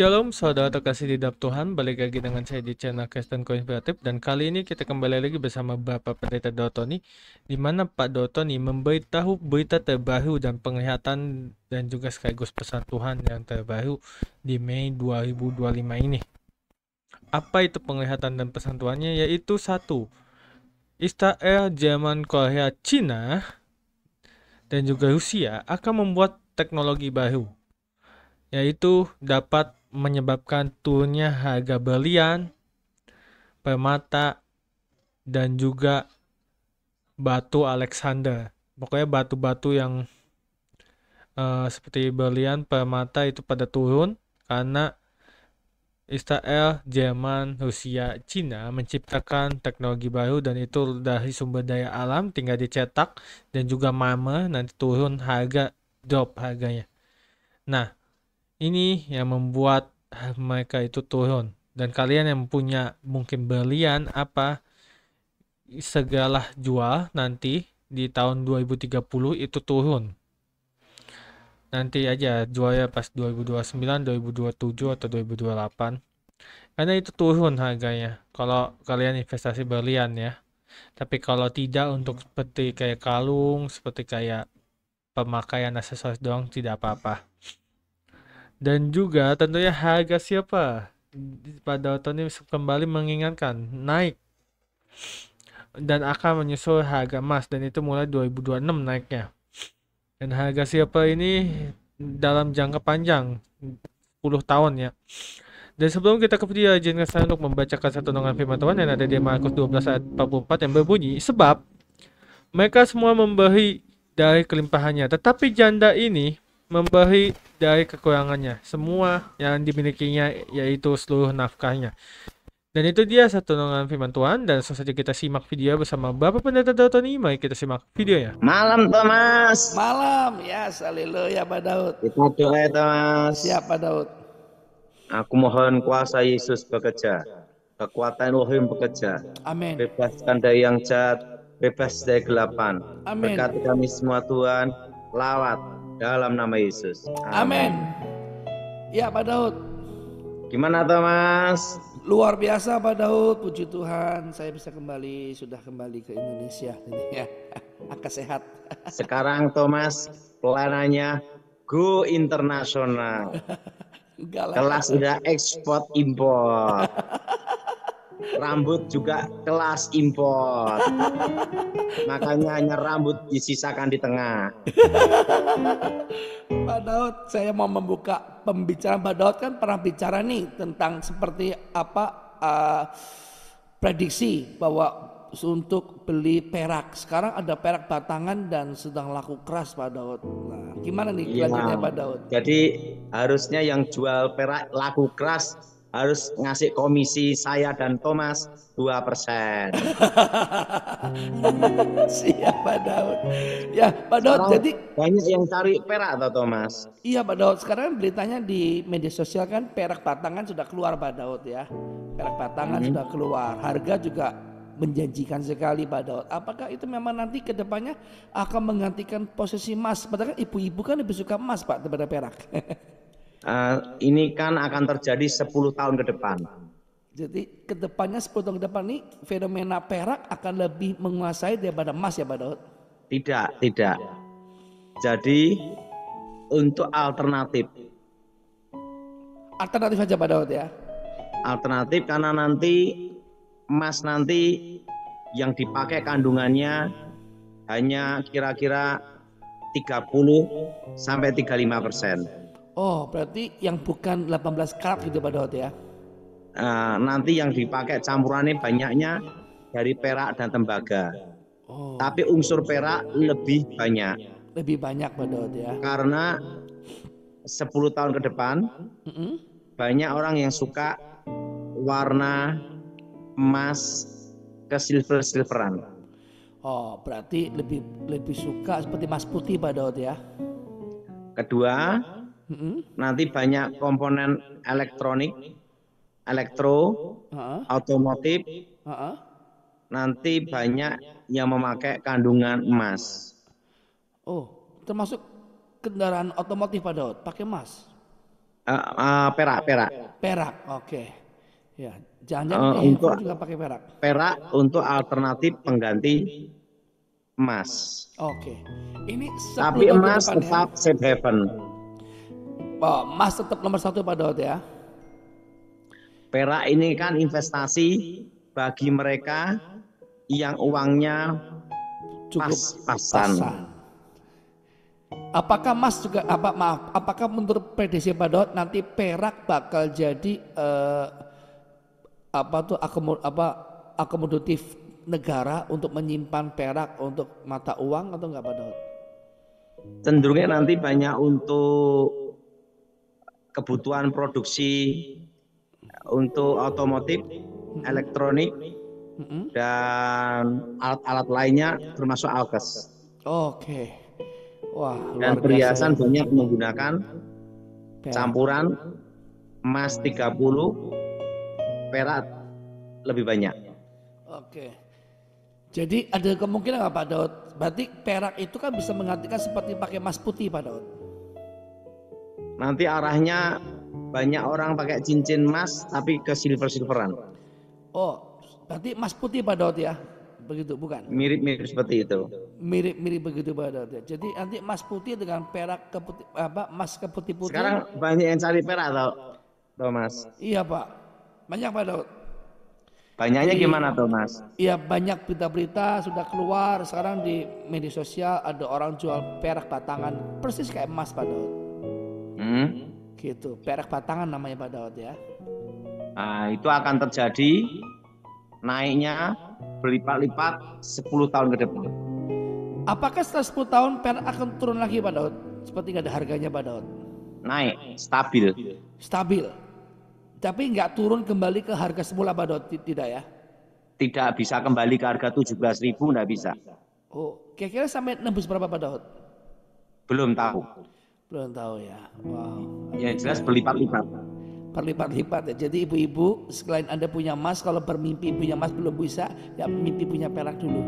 Shalom saudara terkasih di dalam Tuhan, balik lagi dengan saya di channel Kristen Konspiratif, dan kali ini kita kembali lagi bersama Bapak Pendeta Dotoni, di mana Pak Dotoni memberitahu berita terbaru dan penglihatan dan juga sekaligus pesan Tuhan yang terbaru di Mei 2025 ini. Apa itu penglihatan dan pesan Tuhannya? Yaitu satu, Israel, Jerman, Korea, Cina, dan juga Rusia akan membuat teknologi baru, yaitu dapat menyebabkan turunnya harga berlian, permata, dan juga batu Alexander. Pokoknya batu-batu yang seperti berlian, permata itu pada turun karena Israel, Jerman, Rusia, Cina menciptakan teknologi baru, dan itu dari sumber daya alam tinggal dicetak dan juga marmer, nanti turun harga, drop harganya. Nah, ini yang membuat mereka itu turun. Dan kalian yang punya mungkin berlian apa, segala jual nanti di tahun 2030 itu turun. Nanti aja jualnya pas 2029, 2027 atau 2028. Karena itu turun harganya kalau kalian investasi berlian ya. Tapi kalau tidak, untuk seperti kayak kalung, seperti kayak pemakaian aksesoris doang, tidak apa-apa. Dan juga tentunya harga siapa? Pada tahun ini kembali mengingatkan naik dan akan menyusul harga emas, dan itu mulai 2026 naiknya. Dan harga siapa ini dalam jangka panjang 10 tahun ya. Dan sebelum kita ke video, izinkan saya untuk membacakan satu renungan firman Tuhan yang ada di Markus 12 ayat 44 yang berbunyi, sebab mereka semua memberi dari kelimpahannya, tetapi janda ini memberi dari kekurangannya, semua yang dimilikinya, yaitu seluruh nafkahnya. Dan itu dia satu renungan firman Tuhan, dan langsung saja kita simak video bersama Bapak Pendeta Dotoni. Mari kita simak videonya. Malam Thomas. Malam, ya haleluya Pak Daud. Kita doa Thomas. Siap Pak Daud. Aku mohon kuasa Yesus bekerja, kekuatan Elohim bekerja. Amin. Bebaskan dari yang jahat, bebas dari kegelapan. Amin. Berkati kami semua Tuhan, lawat dalam nama Yesus. Amin. Ya Pak Daud. Gimana Thomas? Luar biasa Pak Daud, puji Tuhan saya bisa sudah kembali ke Indonesia ini ya. Angka sehat. Sekarang Thomas pelanannya go internasional. Kelas udah ekspor impor. Rambut juga kelas impor. Makanya hanya rambut disisakan di tengah. Pak Daud, saya mau membuka pembicaraan. Pak Daud kan pernah bicara nih tentang seperti apa prediksi bahwa untuk beli perak. Sekarang ada perak batangan dan sedang laku keras Pak Daud. Nah, gimana nih kelanjutannya Pak Daud? Jadi harusnya yang jual perak laku keras harus ngasih komisi saya dan Thomas 2%. Siap Pak Daud. Ya Pak Daud, sekarang jadi banyak yang cari perak atau Thomas? Iya Pak Daud, sekarang beritanya di media sosial kan perak batangan sudah keluar Pak Daud ya. Perak batangan sudah keluar, harga juga menjanjikan sekali Pak Daud. Apakah itu memang nanti kedepannya akan menggantikan posisi emas? Padahal kan ibu-ibu kan lebih suka emas Pak daripada perak. Ini kan akan terjadi 10 tahun ke depan. Jadi kedepannya 10 tahun ke depan ini fenomena perak akan lebih menguasai daripada emas ya Pak Daud? Tidak. Jadi untuk alternatif saja Pak Daud ya. Alternatif karena nanti emas nanti yang dipakai kandungannya hanya kira-kira 30 sampai 35%. Oh, berarti yang bukan 18 karat gitu Pak Daud ya? Nanti yang dipakai campurannya banyaknya dari perak dan tembaga. Oh. Tapi unsur perak lebih banyak. Lebih banyak Pak Daud ya? Karena 10 tahun ke depan banyak orang yang suka warna emas ke silveran. Oh, berarti lebih suka seperti emas putih Pak Daud ya? Kedua, nanti banyak komponen elektronik, otomotif, nanti banyak yang memakai kandungan emas. Oh, termasuk kendaraan otomotif Pak Daud pakai emas? Perak, perak. Perak, oke. Ya, jangan-jangan di Untuk handphone juga pakai perak. perak untuk alternatif pengganti emas. Oke. Ini 10 Tapi tahun ke emas depan ya. tetap safe haven. Oh, emas tetap nomor satu Pak Daud ya. Perak ini kan investasi bagi mereka yang uangnya Cukup pas-pasan. pasan. Apakah emas juga maaf, apakah menurut prediksi Pak Daud nanti perak bakal jadi akomodatif negara untuk menyimpan perak untuk mata uang atau enggak Pak Daud? Cenderungnya nanti banyak untuk kebutuhan produksi untuk otomotif, elektronik, dan alat-alat lainnya termasuk alkes. Oke. Wah, Dan luar biasa perhiasan ya. banyak menggunakan Perak. campuran emas 30, perak lebih banyak. Oke. Jadi ada kemungkinan nggak Pak Daud? Berarti perak itu kan bisa menggantikan seperti pakai emas putih Pak Daud. Nanti arahnya banyak orang pakai cincin emas tapi ke silver-silveran. Oh, berarti emas putih Pak Daud ya? Begitu bukan? Mirip-mirip seperti itu. Mirip-mirip begitu Pak Daud ya. Jadi nanti emas putih dengan perak ke putih, emas ke putih-putih. Sekarang banyak yang cari perak atau Mas? Iya Pak. Banyak Pak Daud. Banyaknya Jadi, gimana tuh Mas? iya banyak berita-berita sudah keluar sekarang di media sosial ada orang jual perak batangan persis kayak emas Pak Daud. Gitu, perak batangan namanya Pak Daud ya. Nah, itu akan terjadi naiknya berlipat-lipat 10 tahun ke depan. Apakah setelah 10 tahun perak akan turun lagi Pak Daud? Seperti nggak ada harganya Pak Daud. Naik, stabil. Stabil. Tapi nggak turun kembali ke harga semula Pak Daud, tidak ya? Tidak bisa kembali ke harga 17.000, nggak bisa. Oh, kira-kira sampai nembus berapa Pak Daud? Belum tahu. Belum tahu ya. Wow. Yang jelas berlipat-lipat. Berlipat-lipat ya. Jadi ibu-ibu selain Anda punya emas, kalau bermimpi punya emas belum bisa, ya mimpi punya perak dulu.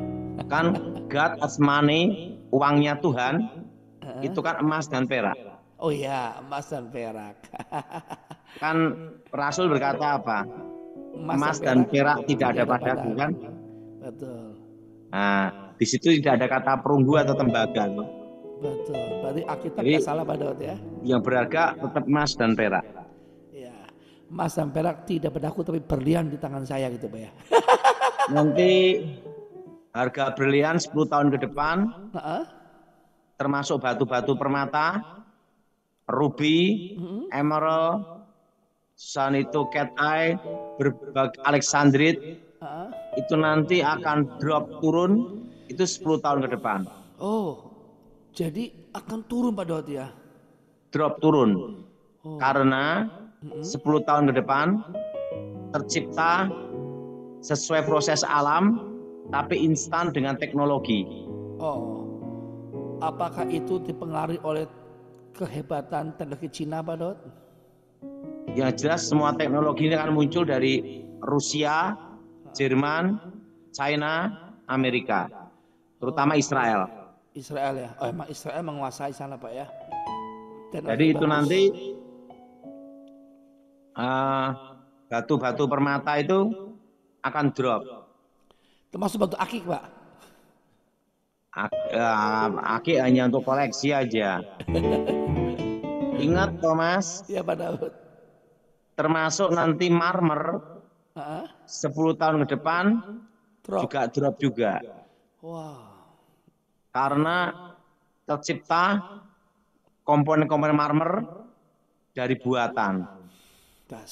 Kan God as money, uangnya Tuhan, itu kan emas dan perak. Oh iya, emas dan perak. Kan Rasul berkata apa? Emas dan perak tidak ada padaku kan? Betul. Nah, di situ tidak ada kata perunggu atau tembaga. Betul. Berarti Alkitab Jadi, nggak salah Pak Daud ya. Yang berharga tetap emas dan perak. Ya, emas dan perak tidak padaku tapi berlian di tangan saya gitu Pak ya. Nanti harga berlian 10 tahun ke depan, termasuk batu-batu permata, ruby, emerald, sanito, cat eye, alexandrite, itu nanti akan drop turun itu 10 tahun ke depan. Oh, jadi akan turun Pak Daud ya? Drop turun. Karena 10 tahun ke depan tercipta sesuai proses alam tapi instan dengan teknologi. Oh, apakah itu dipengaruhi oleh kehebatan teknologi Cina Pak Daud? Yang jelas semua teknologi ini akan muncul dari Rusia, Jerman, China, Amerika, terutama Israel. Israel ya, oh emang Israel menguasai sana Pak ya. Jadi itu nanti batu-batu permata itu akan drop. Termasuk batu akik Pak. Akik hanya untuk koleksi aja. Ingat Thomas, ya Pak Daud. Termasuk nanti marmer 10 tahun ke depan juga drop juga. Wow. Karena tercipta komponen-komponen marmer dari buatan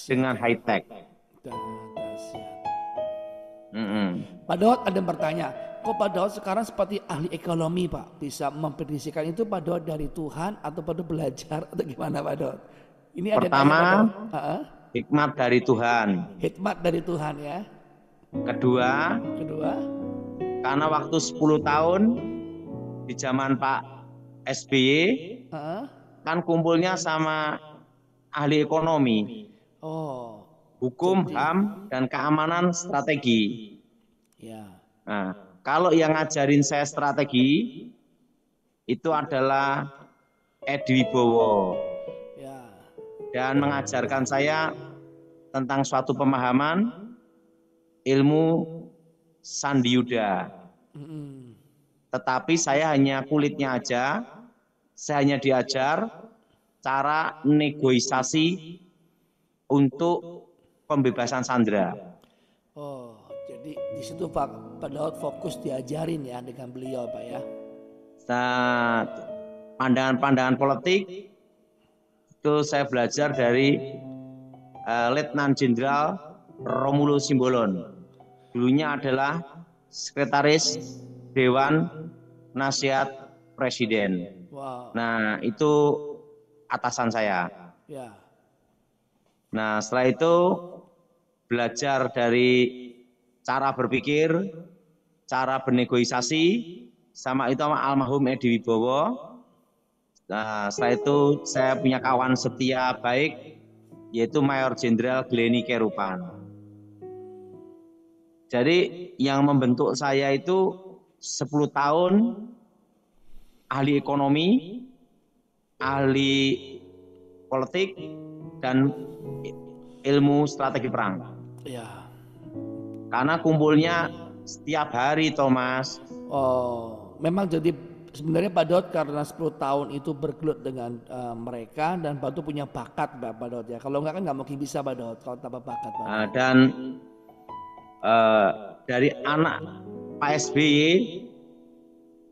dengan high tech. Pak Daud ada yang bertanya, kok Pak Daud sekarang seperti ahli ekonomi Pak, bisa memprediksikan itu Pak Daud dari Tuhan atau pada belajar atau gimana Pak Daud? Ini pertama, hikmat dari Tuhan. Hikmat dari Tuhan ya. Kedua, karena waktu 10 tahun di zaman Pak SBY kan kumpulnya sama ahli ekonomi, hukum, HAM, dan keamanan strategi. Ya. Nah, kalau yang ngajarin saya strategi itu adalah Edi Wibowo. dan mengajarkan saya tentang suatu pemahaman ilmu Sandi Yuda. Tetapi saya hanya kulitnya aja, saya hanya diajar cara negosiasi untuk pembebasan sandera. Oh, jadi di situ Pak Daud fokus diajarin ya dengan beliau Pak ya. Nah, pandangan-pandangan politik itu saya belajar dari Letnan Jenderal Romulo Simbolon. Dulunya adalah Sekretaris Dewan Nasihat Presiden. Wow. Nah, itu atasan saya. Ya. Nah, setelah itu belajar dari cara berpikir, cara bernegosiasi, sama itu sama almarhum Edi Wibowo. Nah, setelah itu saya punya kawan setia baik, yaitu Mayor Jenderal Glenny Kerupan. Jadi yang membentuk saya itu 10 tahun ahli ekonomi, ahli politik, dan ilmu strategi perang. Ya. Karena kumpulnya setiap hari, Thomas. Oh, memang jadi sebenarnya Pak Daud karena 10 tahun itu bergelut dengan mereka dan Pak Daud punya bakat Pak Daud ya. Kalau enggak kan nggak mungkin bisa Pak Daud kalau tanpa bakat Pak Daud. Dan dari anak Pak SBY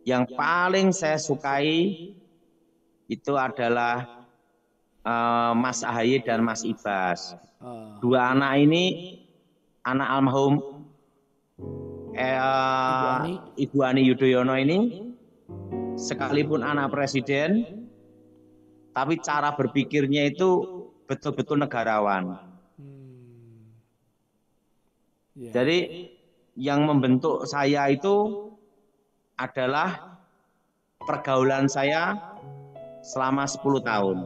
yang paling saya sukai itu adalah Mas Ahaye dan Mas Ibas. Dua anak ini, anak almarhum Ibu Ani Yudhoyono ini, sekalipun anak presiden, tapi cara berpikirnya itu betul-betul negarawan. Jadi yang membentuk saya itu adalah pergaulan saya selama 10 tahun.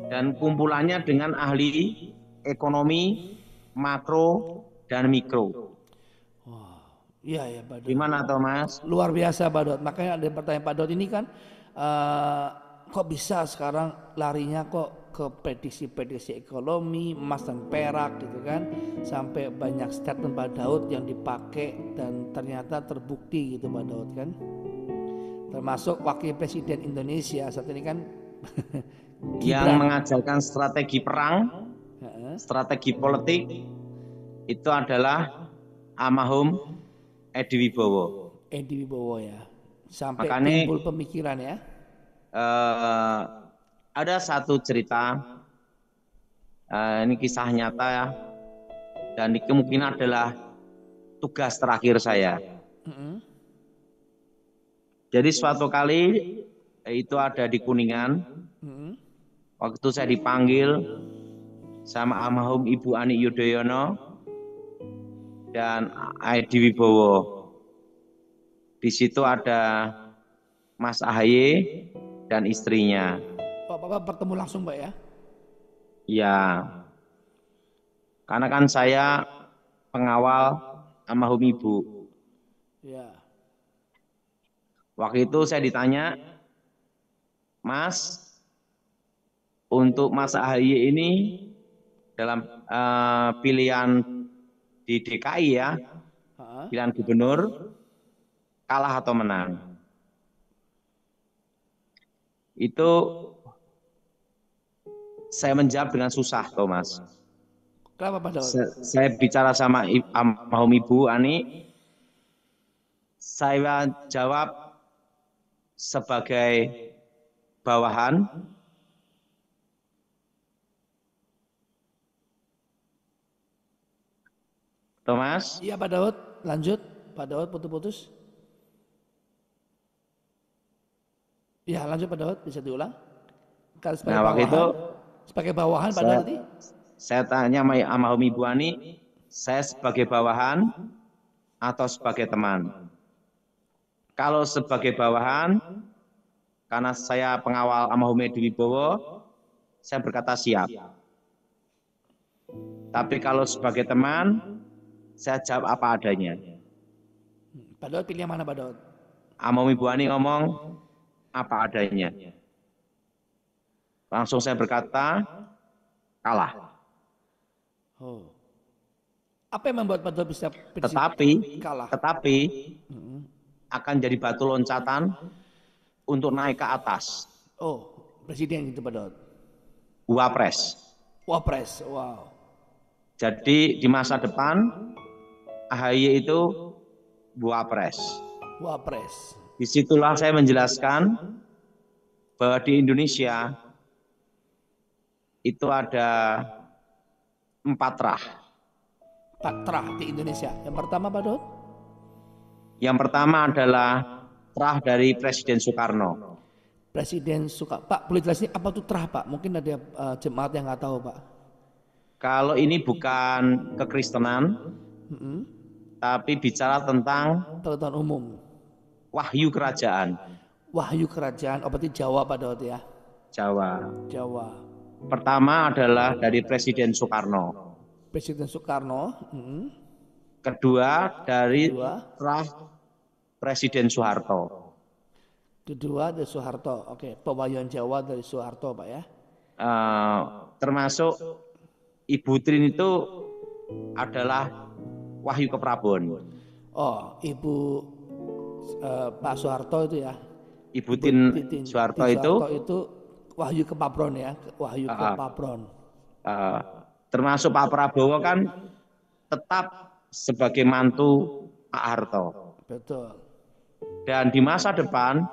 Dan kumpulannya dengan ahli ekonomi, makro, dan mikro. Iya ya Pak Daud. Gimana Thomas? Luar biasa Pak Daud. Makanya ada pertanyaan Pak Daud ini kan kok bisa sekarang larinya kok ke prediksi-prediksi ekonomi, emas dan perak gitu kan. Sampai banyak statement Pak Daud yang dipakai dan ternyata terbukti gitu Pak Daud kan. Termasuk Wakil Presiden Indonesia saat ini kan yang mengajarkan strategi perang, strategi politik itu adalah almarhum Edi Wibowo. Edi Wibowo ya. Sampai Makanya, timbul pemikiran ya. Ada satu cerita, ini kisah nyata ya, dan ini kemungkinan adalah tugas terakhir saya. Jadi suatu kali itu ada di Kuningan, waktu saya dipanggil sama almarhum Ibu Ani Yudhoyono dan Edi Wibowo. Di situ ada Mas Ahaye dan istrinya. Bapak bertemu langsung Pak ya? Ya, karena kan saya pengawal almarhum Ibu. Ya. Waktu itu saya ditanya, Mas, untuk Mas Ahaye ini dalam pilihan di DKI ya, pilihan gubernur, kalah atau menang? Itu saya menjawab dengan susah, Thomas. Kenapa Pak Daud? Saya bicara sama almarhum Ibu Ani, saya jawab sebagai bawahan. Thomas? Iya Pak Daud, lanjut. Pak Daud putus-putus. Ya lanjut Pak Daud, bisa diulang. Kalau sebagai waktu bawahan, itu sebagai bawahan Pak Daud tadi? Saya tanya sama almarhum Ibu Ani, saya sebagai bawahan atau sebagai teman? Kalau sebagai bawahan, karena saya pengawal almarhum Edi Wibowo, saya berkata siap. Tapi kalau sebagai teman, saya jawab apa adanya. Pak Daud pilih yang mana Pak Daud? Almarhum Ibu Ani ngomong apa adanya. Langsung saya berkata, kalah. Oh. Apa yang membuat Pak Daud bisa kalah? Tetapi akan jadi batu loncatan untuk naik ke atas. Oh, presiden gitu Pak Daud. Wapres. Wapres, wow. Jadi di masa depan AHY itu wapres. Wapres. Disitulah saya menjelaskan bahwa di Indonesia itu ada 4 trah. 4 trah di Indonesia. Yang pertama Pak Daud? Yang pertama adalah trah dari Presiden Soekarno. Presiden Pak, boleh jelasin apa itu trah Pak? Mungkin ada jemaat yang nggak tahu Pak. Kalau ini bukan kekristenan, tapi bicara tentang Pengetahuan umum. wahyu kerajaan. Wahyu kerajaan, oh berarti Jawa Pak Daud ya? Jawa. Jawa. Pertama adalah dari Presiden Soekarno. Presiden Soekarno. Kedua dari trah Presiden Soeharto. Kedua dari Soeharto. Oke, pewahyuan Jawa dari Soeharto Pak ya? Termasuk Ibu Trin itu adalah Wahyu Keprabon. Oh, Ibu Pak Soeharto itu ya? Ibu Tin Soeharto itu Wahyu Kepabron ya? Wahyu Kepabron. Termasuk Pak Prabowo kan tetap sebagai mantu Pak Harto. Betul. Dan di masa depan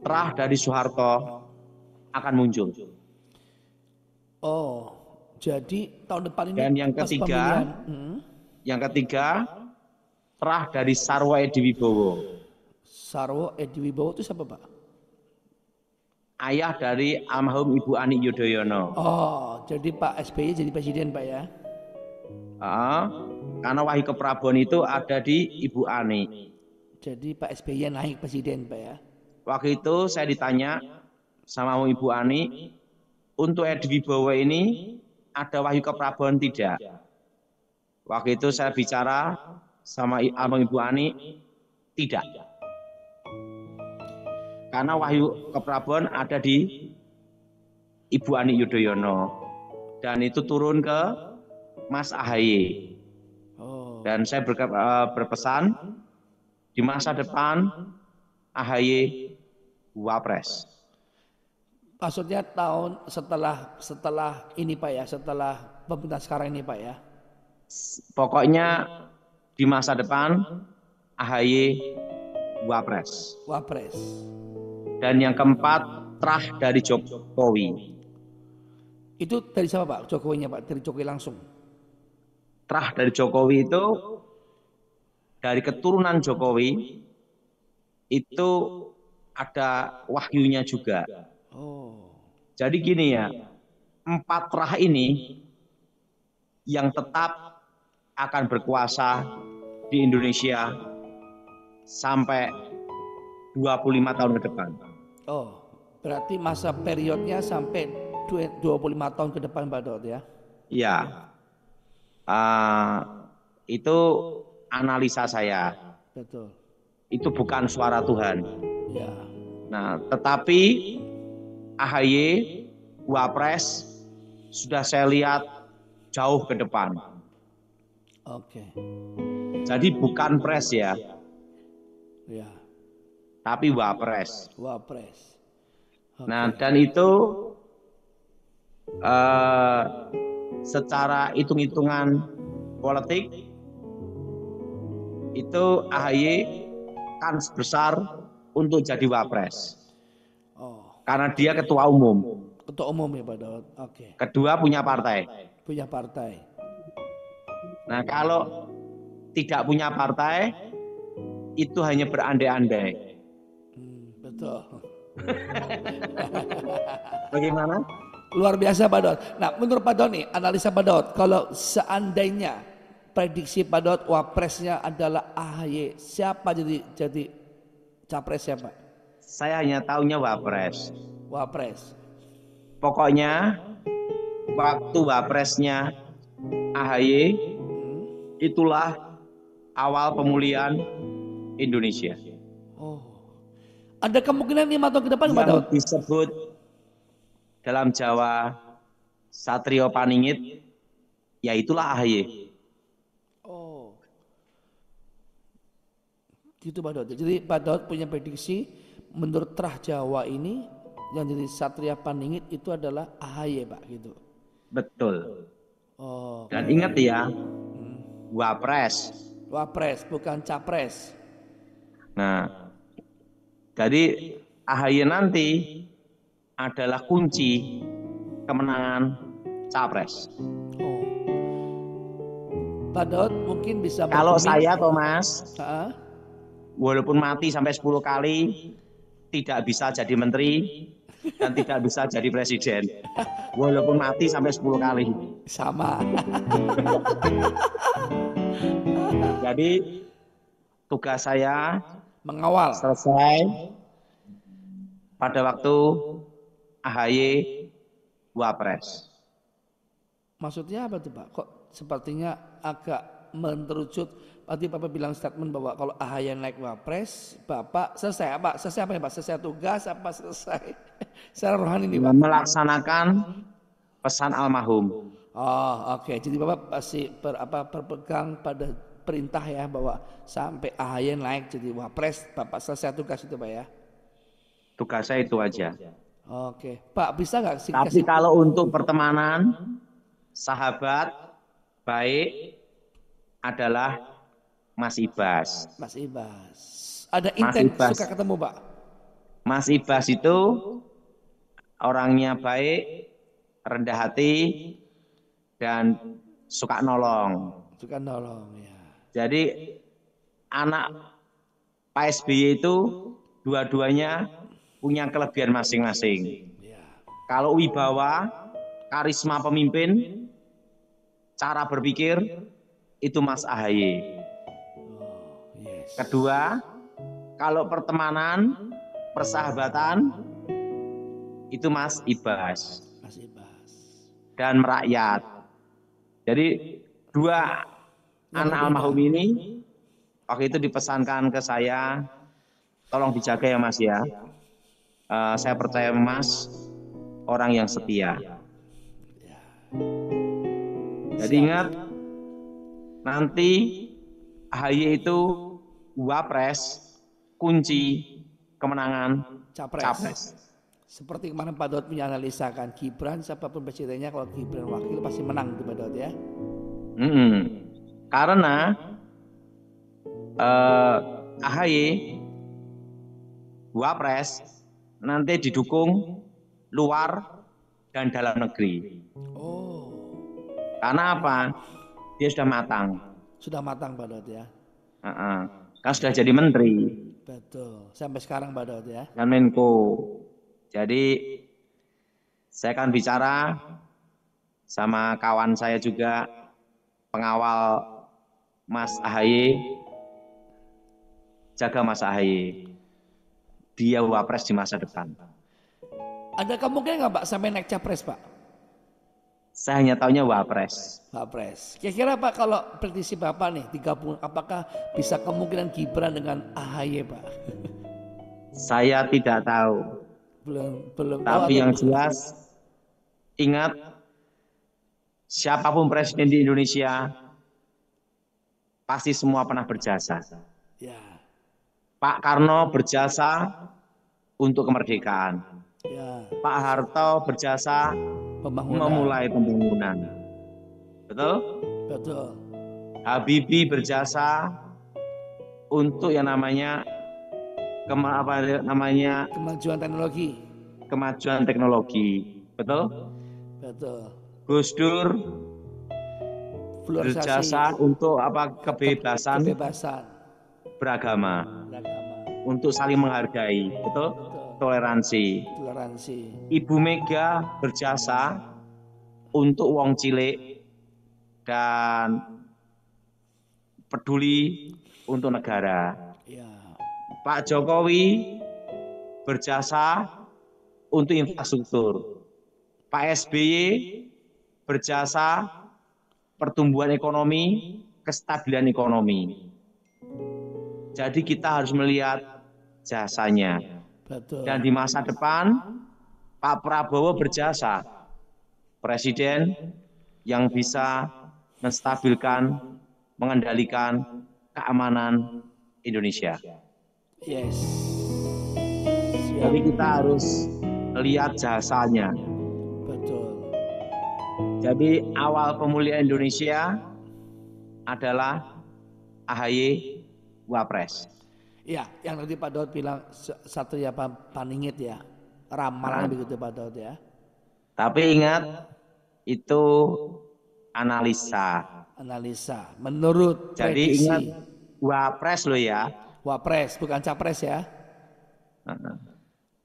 trah dari Soeharto akan muncul. Oh, jadi tahun depan ini. Dan yang ketiga trah dari Sarwo Edi Wibowo. Sarwo Edi Wibowo itu siapa Pak? Ayah dari almarhum Ibu Ani Yudhoyono. Oh, jadi Pak SBY jadi presiden Pak ya? Karena Wahyu Keprabon itu ada di Ibu Ani. Jadi Pak SBY naik presiden Pak ya? Waktu itu saya ditanya sama Ibu Ani, untuk Edi Wibowo ini ada Wahyu Keprabon tidak? Waktu itu saya bicara sama almarhum Ibu Ani, tidak. Karena Wahyu Keprabon ada di Ibu Ani Yudhoyono. Dan itu turun ke Mas AHY. Dan saya berpesan, di masa depan AHY Wapres. Maksudnya tahun setelah ini Pak ya, setelah pemerintahan sekarang ini Pak ya? Pokoknya di masa depan AHY Wapres. Wapres. Dan yang keempat trah dari Jokowi. Itu dari siapa Pak? Jokowinya Pak? Dari Jokowi langsung? Trah dari Jokowi itu dari keturunan Jokowi itu ada wahyunya juga. Oh. Jadi gini ya, 4 trah ini yang tetap akan berkuasa di Indonesia sampai 25 tahun ke depan. Oh, berarti masa periodnya sampai 25 tahun ke depan Pak Daud ya? Iya. Itu analisa saya. Betul. Itu bukan suara Tuhan. Ya. Nah, tetapi AHY Wapres sudah saya lihat jauh ke depan. Oke. Jadi bukan pres ya. Ya. Tapi Wapres. Wapres. Okay. Nah, dan itu secara hitung-hitungan politik itu AHY kans besar untuk jadi Wapres. Oh. Karena dia ketua umum. Ketua umum ya Pak Daud. Oke. Kedua punya partai. Punya partai. Nah, kalau tidak punya partai itu hanya berandai-andai. Betul. Bagaimana? Luar biasa Pak Daud. Nah, menurut Pak Daud nih, analisa Pak Daud, kalau seandainya prediksi Pak Daud wapresnya adalah AHY, siapa jadi capres siapa? Saya hanya tahunya Wapres. Wapres. Pokoknya waktu Wapresnya AHY itulah awal pemulihan Indonesia. Oh. Ada kemungkinan 5 tahun ke depan Pak Daud? dalam Jawa Satrio Paningit, ya itulah AHY. Oh, gitu Pak Daud. Jadi Pak Daud punya prediksi menurut Trah Jawa ini yang jadi Satria Paningit itu adalah AHY Pak gitu. Betul. Oh, Dan ingat ya, Wapres. Wapres bukan Capres. Nah, jadi AHY nanti adalah kunci kemenangan Capres. Oh, Pak Daud mungkin bisa Kalau bergeming. saya, Thomas, Ah, walaupun mati sampai 10 kali, tidak bisa jadi menteri dan tidak bisa jadi presiden. Walaupun mati sampai 10 kali. sama. Jadi tugas saya Mengawal. selesai pada waktu AHY Wapres. Maksudnya apa tuh Pak? Kok sepertinya agak mengerucut. Tadi Bapak bilang statement bahwa kalau AHY naik Wapres, Bapak selesai Pak? Selesai apa ya Pak? Selesai tugas apa selesai secara rohani nih Pak? Melaksanakan pesan almarhum. Oh oke. Jadi Bapak pasti berpegang pada perintah ya bahwa sampai AHY naik jadi Wapres, Bapak selesai tugas itu Pak ya? Tugas saya itu aja. Oke. Pak bisa nggak sih Tapi kasih kalau untuk pertemanan, sahabat baik adalah Mas Ibas. Mas Ibas? Ada Mas intent Ibas. suka ketemu Pak? Mas Ibas itu orangnya baik, rendah hati, dan suka nolong. Suka nolong ya. Jadi anak Pak SBY itu dua-duanya punya kelebihan masing-masing. Ya. Kalau wibawa, karisma pemimpin, cara berpikir, itu Mas AHY. Oh, yes. Kedua, kalau pertemanan, persahabatan, itu Mas Ibas. Mas Ibas. Dan merakyat. Jadi dua anak almarhum ini waktu itu dipesankan ke saya, tolong dijaga ya Mas ya. Saya percaya Mas orang yang setia. Jadi ingat, nanti AHY itu Wapres, kunci kemenangan Capres. Seperti kemarin Pak Daud punya analisa kan, Gibran siapapun presidennya, kalau Gibran wakil pasti menang tuh Pak Daud ya. Karena AHY Wapres nanti didukung luar dan dalam negeri. Oh, Karena apa? Dia sudah matang. sudah matang Pak Daud ya. Kan sudah jadi menteri Betul. Sampai sekarang Pak Daud ya. dan Menko. Jadi saya akan bicara sama kawan saya juga, pengawal Mas AHY, jaga Mas AHY. Dia Wapres di masa depan. Ada kemungkinan nggak Pak sampai naik Capres Pak? Saya hanya tahunya Wapres. Wapres. Kira-kira Pak kalau prediksi Bapak nih digabung, apakah bisa kemungkinan Gibran dengan AHY Pak? Saya tidak tahu. Belum tahu. Tapi yang jelas, ingat, siapapun presiden di Indonesia, pasti semua pernah berjasa. Ya, Pak Karno berjasa untuk kemerdekaan. ya. Pak Harto berjasa Pembangunan. memulai pembangunan. Betul? Betul. Habibie berjasa untuk yang namanya Kemajuan teknologi. kemajuan teknologi. Betul? Betul. Gus Dur Pluralisasi. berjasa untuk kebebasan Kebebasan beragama, beragama. untuk saling menghargai. Betul? Toleransi. Toleransi. Ibu Mega berjasa untuk wong cilik dan peduli untuk negara. Ya. Pak Jokowi berjasa untuk infrastruktur. Pak SBY berjasa pertumbuhan ekonomi, kestabilan ekonomi. Jadi kita harus melihat jasanya. Betul. Dan di masa depan Pak Prabowo berjasa, presiden yang bisa menstabilkan, mengendalikan keamanan Indonesia. Yes. Siap. Jadi kita harus lihat jasanya. Betul. Jadi awal pemulihan Indonesia adalah AHY Wapres. Iya, yang tadi Pak Daud bilang Satria Paningit ya, ramalan begitu Pak Daud ya. Tapi ingat, itu analisa. Menurut Jadi ingat, prediksi Wapres loh ya. Wapres, bukan Capres ya.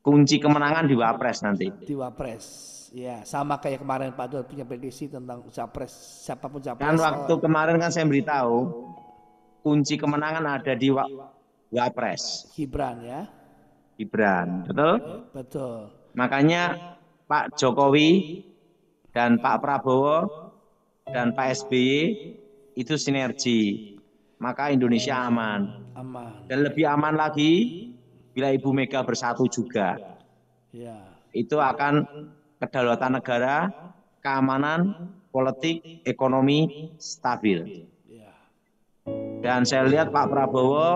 Kunci kemenangan di Wapres nanti. Di Wapres. Ya, sama kayak kemarin Pak Daud punya prediksi tentang Capres, siapapun Capres. Kan waktu kemarin kan saya beritahu, kunci kemenangan ada di Wapres. Gibran ya. Gibran, betul? Betul. Makanya Pak Jokowi dan Pak Prabowo dan Pak SBY itu sinergi. Maka Indonesia aman. Aman. Dan lebih aman lagi bila Ibu Mega bersatu juga. Ya. Itu akan kedaulatan negara, keamanan, politik, ekonomi stabil. Ya. Dan saya lihat Pak Prabowo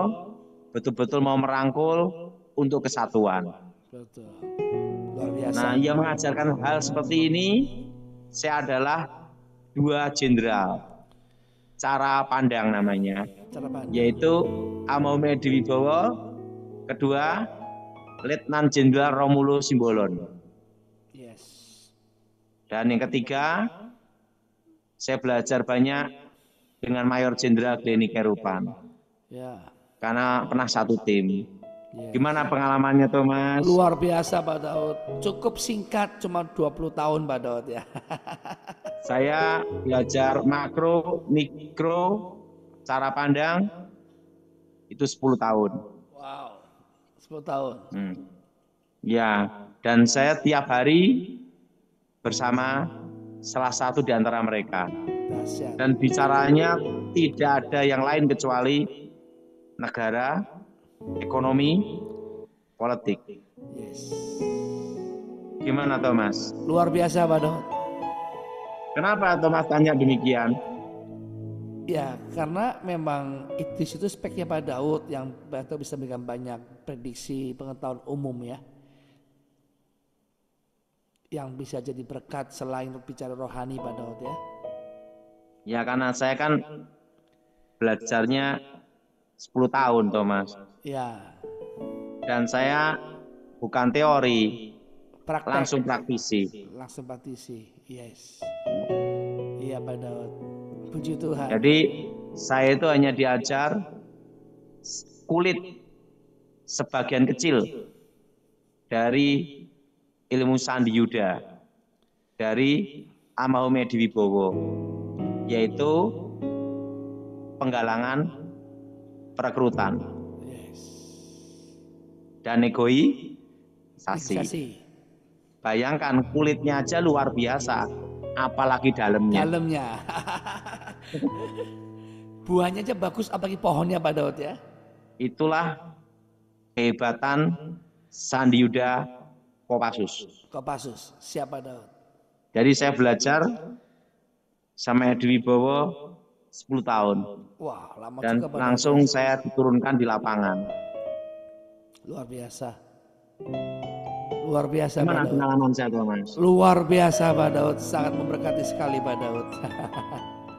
betul-betul mau merangkul untuk kesatuan. Betul. Luar biasa. Nah, yang mengajarkan hal seperti ini, saya adalah 2 jenderal. Cara pandang namanya. Cara pandang. Yaitu Almarhum Edi Wibowo, kedua Letnan Jenderal Romulo Simbolon. Yes. Dan yang ketiga, saya belajar banyak dengan Mayor Jenderal Glenny Kerupan. Ya. Karena pernah satu tim. Yes. Gimana pengalamannya Thomas? Luar biasa Pak Daud. Cukup singkat, cuma 20 tahun Pak Daud ya. Saya belajar makro, mikro, cara pandang itu 10 tahun. Wow. 10 tahun. Ya, dan saya tiap hari bersama salah satu di antara mereka. Dahsyat. Dan bicaranya tidak ada yang lain kecuali negara, ekonomi, politik. Yes. Gimana Thomas? Luar biasa Pak Daud. Kenapa Thomas tanya demikian? Ya, karena memang di situ speknya Pak Daud yang Pak Daud bisa memberikan banyak prediksi pengetahuan umum ya. Yang bisa jadi berkat selain bicara rohani Pak Daud ya. Ya karena saya kan belajarnya 10 tahun Thomas. Ya. Dan saya bukan teori, Praktek. langsung praktisi. Langsung praktisi. Yes. Iya Pak Daud. Puji Tuhan. Jadi saya itu hanya diajar kulit sebagian kecil dari ilmu Sandi Yuda dari Almarhum Edi Wibowo, yaitu penggalangan perekrutan dan negosiasi. Bayangkan kulitnya aja luar biasa, apalagi dalamnya. Buahnya aja bagus, apalagi pohonnya Pak Daud ya. Itulah kehebatan Sandi Yuda Kopassus. Siapa Daud? Jadi saya belajar sama Edi Wibowo 10 tahun. Wah, lama dan juga Pak langsung Daud. saya diturunkan di lapangan. Luar biasa. Luar biasa Gimana Pak Daud. pengalaman saya Thomas? Luar biasa Pak Daud, sangat memberkati sekali Pak Daud.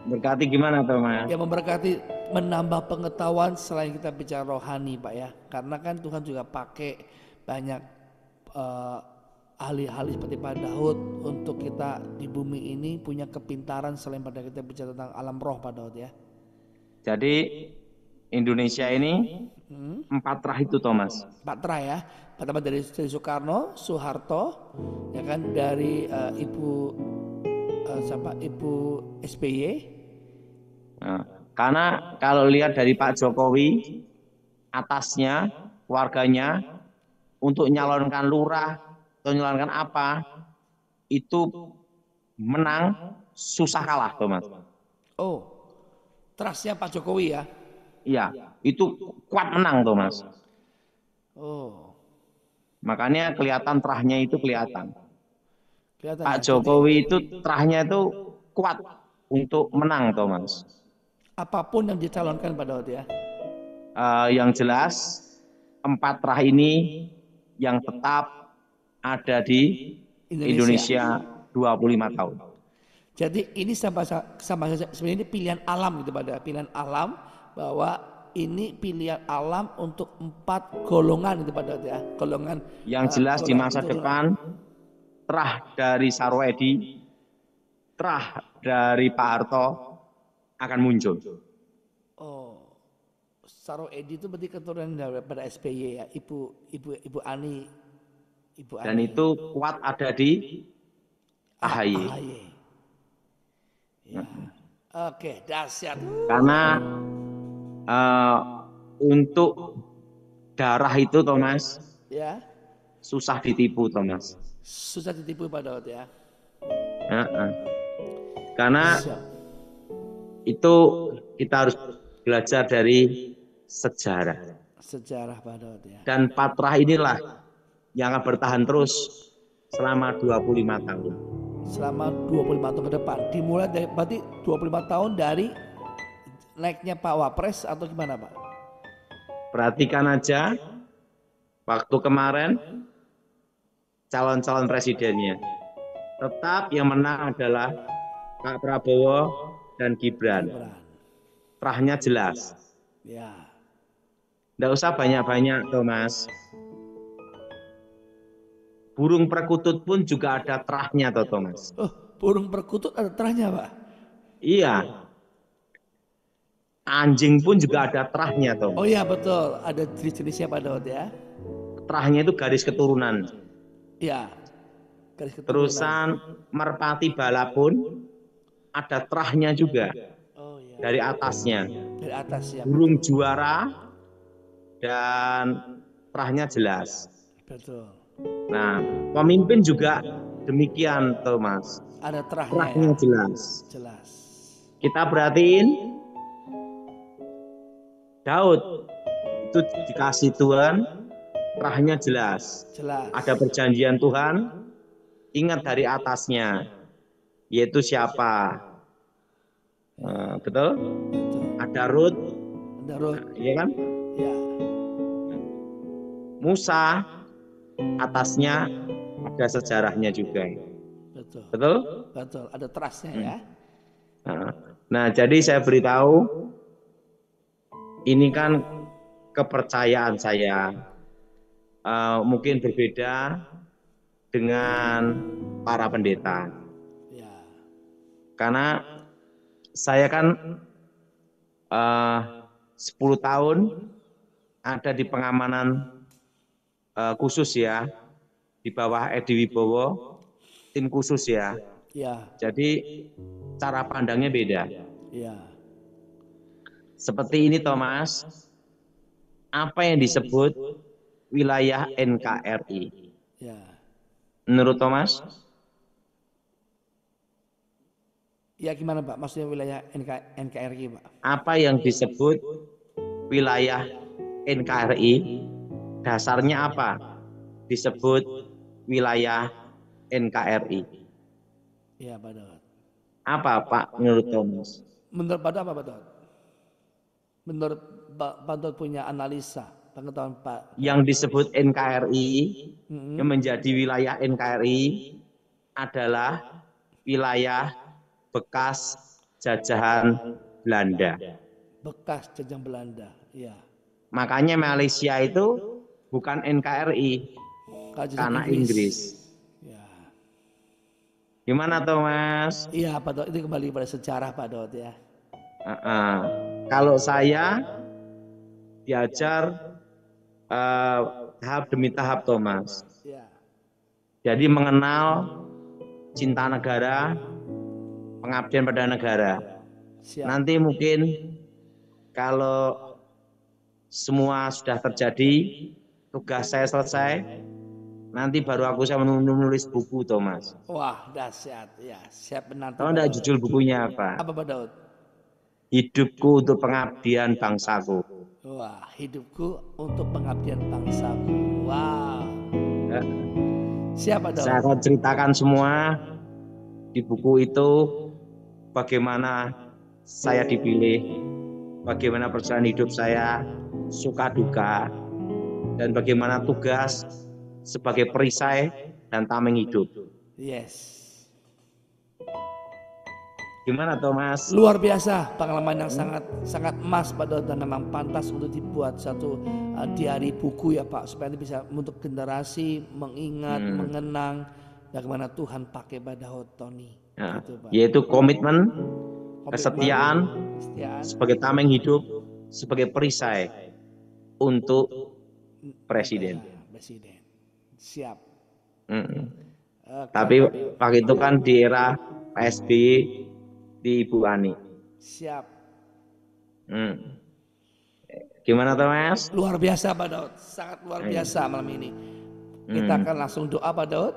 Berkati gimana Thomas? Ya memberkati, menambah pengetahuan selain kita bicara rohani Pak ya. Karena kan Tuhan juga pakai banyak ahli-ahli seperti Pak Daud untuk kita di bumi ini punya kepintaran selain pada kita bicara tentang alam roh Pak Daud ya. Jadi Indonesia ini 4 rah itu Thomas. 4 rah ya. Pertama dari Soekarno, Soeharto, ya kan, dari Ibu SBY. Nah, karena kalau lihat dari Pak Jokowi, atasnya, warganya, untuk nyalonkan lurah atau nyalonkan apa, itu menang susah kalah Thomas. Oh, trustnya Pak Jokowi ya? Iya, itu kuat menang Thomas. Oh. Makanya kelihatan terahnya itu kelihatan. Kelihatan Pak ya. Jokowi itu terahnya itu kuat untuk menang, Thomas. Apapun yang dicalonkan Pak Daud ya. Yang jelas 4 terah ini yang tetap ada di Indonesia. Indonesia 25 tahun. Jadi ini sama saja sebenarnya ini pilihan alam gitu pada pilihan alam bahwa ini pilihan alam untuk 4 golongan itu pada ya golongan Yang jelas di golongan masa keturunan. depan terah dari Sarwoedi, terah dari Pak Harto akan muncul. Oh, Sarwoedi itu berarti keturunan daripada SBY ya, Ibu Ani, Ibu Dan Ani. itu kuat ada di AHY. AHY. Ya. Oke, dahsyat. Karena untuk darah itu, Thomas, Ya, susah ditipu, Thomas. susah ditipu Pak Daud ya. Karena Siap. itu kita harus belajar dari sejarah. Sejarah Pak Daud ya. Dan 4 terah inilah yang akan bertahan terus selama 25 tahun. Selama 25 tahun ke depan. Dimulai dari berarti 25 tahun dari naiknya Pak Wapres atau gimana Pak? Perhatikan aja waktu kemarin calon-calon presidennya. Tetap yang menang adalah Pak Prabowo dan Gibran. Terahnya jelas. Ya. Nggak usah banyak-banyak, Thomas. Burung perkutut pun juga ada terahnya, toh, Thomas. Oh, burung perkutut ada terahnya Pak? Iya. Anjing pun juga ada terahnya, Thomas. Oh iya betul, ada jenis-jenisnya Pak Daud ya. Terahnya itu garis keturunan. Iya. Garis keturunan. Terusan merpati bala pun ada terahnya juga. Oh iya. Dari atasnya. Dari atas ya. Burung juara dan terahnya jelas. Betul. Nah, pemimpin juga demikian, Thomas. Ada terahnya Terahnya ya. jelas. Jelas. Kita perhatiin Daud itu dikasih Tuhan, terahnya jelas. Jelas. Ada perjanjian Tuhan, ingat dari atasnya, yaitu siapa? Betul? Betul. Ada Rut, Ada Rut. ya kan? Ya. Musa, atasnya ada sejarahnya juga. Betul. Betul? Betul. Ada terasnya ya. Nah, jadi saya beritahu, ini kan kepercayaan saya mungkin berbeda dengan para pendeta. Ya. Karena saya kan 10 tahun ada di pengamanan khusus ya, di bawah Edi Wibowo, tim khusus ya. Ya. Jadi cara pandangnya beda. Ya. Seperti ini, Thomas, apa yang disebut wilayah NKRI? Ya. Menurut Thomas? Ya gimana Pak? Maksudnya wilayah NKRI Pak? Apa yang disebut wilayah NKRI? Dasarnya apa? Disebut wilayah NKRI. Ya Pak Daud. Apa Pak menurut Thomas? Menurut Pak Daud apa Pak Daud? Menurut Pak Daud punya analisa pengetahuan Pak. Yang disebut NKRI yang menjadi wilayah NKRI adalah wilayah bekas jajahan Belanda. Bekas jajahan Belanda, ya. Makanya Malaysia itu bukan NKRI, karena Inggris. Ya. Gimana Thomas? Iya Pak Daud, itu kembali pada sejarah Pak Daud ya. Kalau saya diajar tahap demi tahap Thomas. Ya. Jadi mengenal cinta negara, pengabdian pada negara. Siap. Nanti mungkin kalau semua sudah terjadi, tugas saya selesai, nanti baru aku saya menulis buku, Thomas. Wah, dahsyat ya. Siap menanti. Tahu enggak judul bukunya apa? Apa Pak Daud? Hidupku untuk pengabdian bangsaku. Wah, hidupku untuk pengabdian bangsaku. Wow. Siapa Daud? Saya akan ceritakan semua di buku itu, bagaimana saya dipilih, bagaimana perjalanan hidup saya, suka duka, dan bagaimana tugas sebagai perisai dan tameng hidup. Yes. Gimana Thomas? Luar biasa, pengalaman yang sangat emas Pak Daud, dan memang pantas untuk dibuat satu diari buku ya Pak, supaya bisa untuk generasi mengingat, mengenang bagaimana Tuhan pakai Pak Daud Tony. Ya, Gitu, Pak. yaitu komitmen, kesetiaan kesetiaan sebagai tameng hidup, sebagai perisai untuk presiden. Presiden. Siap. Oke, Tapi waktu itu kan di era PSBY di Ibu Ani. siap. Gimana Thomas? Luar biasa Pak Daud, sangat luar biasa malam ini. Kita akan langsung doa Pak Daud.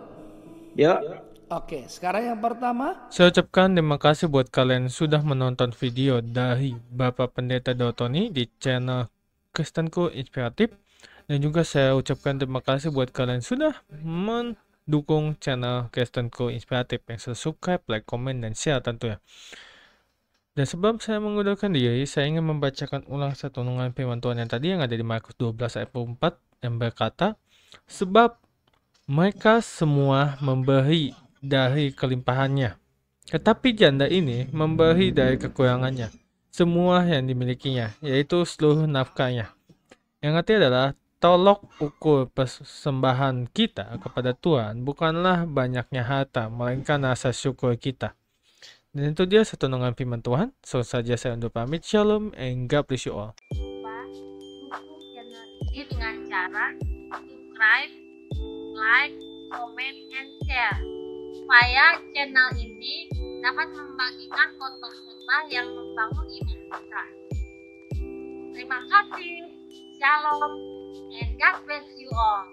Yuk. Oke, sekarang yang pertama. Saya ucapkan terima kasih buat kalian sudah menonton video dari Bapak Pendeta Daud Tony di channel Kristenku Inspiratif. Dan juga saya ucapkan terima kasih buat kalian sudah mendukung channel Kristenku Inspiratif yang sudah subscribe, like, komen, dan share tentunya. Dan sebelum saya mengundurkan diri, saya ingin membacakan ulang satu renungan firman Tuhan yang tadi yang ada di Markus 12 ayat 4 yang berkata, sebab mereka semua memberi dari kelimpahannya, tetapi janda ini memberi dari kekurangannya, semua yang dimilikinya, yaitu seluruh nafkahnya. Yang artinya adalah tolok ukur persembahan kita kepada Tuhan bukanlah banyaknya harta, melainkan rasa syukur kita. Dan itu dia satu renungan firman Tuhan. So saja saya undur pamit. Shalom and God bless you all. Dukung channel ini dengan cara subscribe, like, comment, and share supaya channel ini dapat membagikan khotbah-khotbah yang membangun iman kita. Terima kasih. Shalom and God bless you all.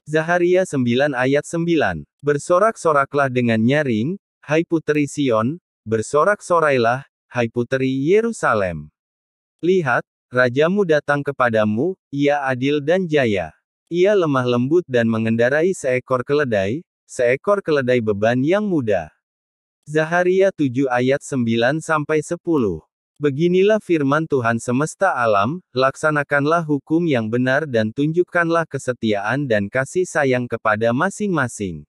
Zaharia 9 ayat 9. Bersorak-soraklah dengan nyaring, hai puteri Sion, bersorak-sorailah, hai puteri Yerusalem. Lihat, rajamu datang kepadamu, ia adil dan jaya. Ia lemah lembut dan mengendarai seekor keledai beban yang mudah. Zaharia 7 ayat 9-10. Beginilah firman Tuhan semesta alam, laksanakanlah hukum yang benar dan tunjukkanlah kesetiaan dan kasih sayang kepada masing-masing.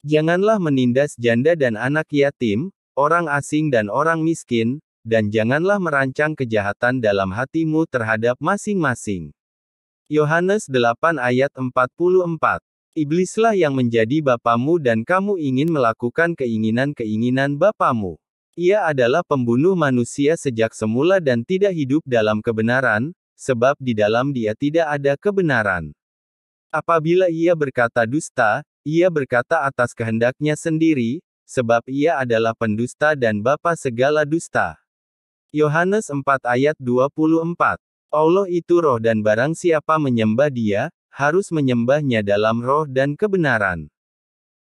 Janganlah menindas janda dan anak yatim, orang asing dan orang miskin, dan janganlah merancang kejahatan dalam hatimu terhadap masing-masing. Yohanes 8 ayat 44. Iblislah yang menjadi bapamu dan kamu ingin melakukan keinginan-keinginan bapamu. Ia adalah pembunuh manusia sejak semula dan tidak hidup dalam kebenaran, sebab di dalam dia tidak ada kebenaran. Apabila ia berkata dusta, ia berkata atas kehendaknya sendiri, sebab ia adalah pendusta dan bapa segala dusta. Yohanes 4 ayat 24. Allah itu roh dan barang siapa menyembah dia, harus menyembahnya dalam roh dan kebenaran.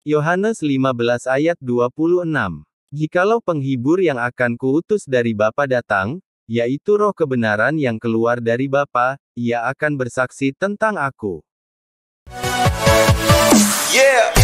Yohanes 15 ayat 26. Jikalau penghibur yang akan kuutus dari Bapa datang, yaitu roh kebenaran yang keluar dari Bapa, ia akan bersaksi tentang aku. Yeah.